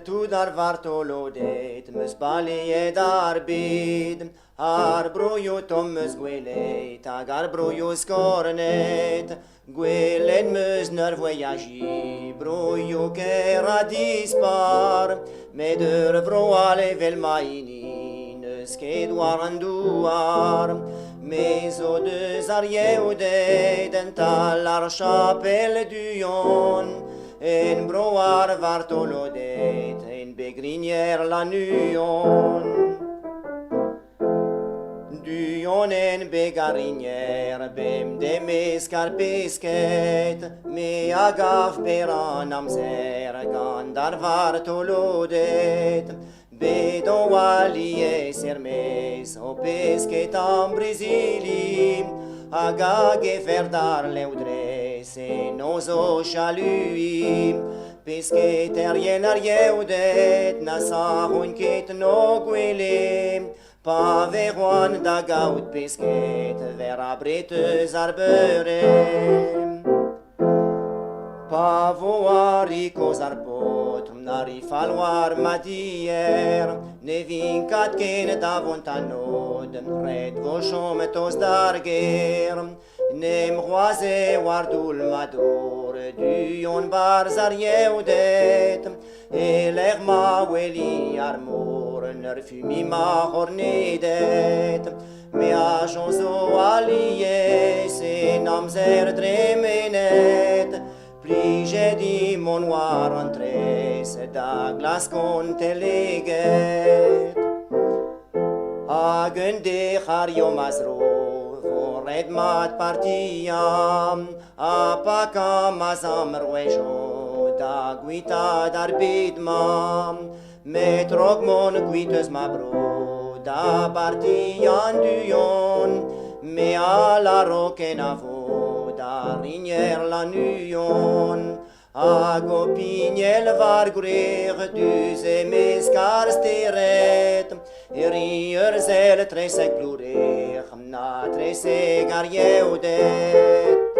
tu dar vartolodet, mus balie dar bid, ar broio tom mus gwelet, ag ar broio scornet, gwelet mus ner voyagi, broio ker a dispar, med ur vroale vel maini, neus ket war an douar, mes o deus ar yeoudet, en tal ar chapel du yon, en broar vartolodet, en begrinier la nuon. Duon en begarinier, bem de mescar pesket, me agaf beran amzer, gandar vartolodet, bedo alie sermes, o pesket am Brezili, agage ferdar leudres, en ozo chalui, pesket erien ar yeoudet, nasahon ket no gwele, pa veroan da gaout pesket, ver a breteus ar beurem. Pa voar ikoz ar pot, n'ari falloar matier, ne vincat ken davant anod, red vo chometos dar ger, nem roise wardul mador, duon barz ar yeoudet, eler ma weli ar mor, ner fumi ma hornedet, me a jonzo alie, se namzer dremenet, plige di mon war entres, da glas con teleget. Agen de chario mazro, red mat partiam, apaka mazam ruejo, da guita dar bidmam, metrog mon guiteus ma bro, da partian duon, me a la roque navo, da rinier la nuon, ago pignel var grer, duze mescar steret, rier zel tresec plurer, na tresec ar yeoudet.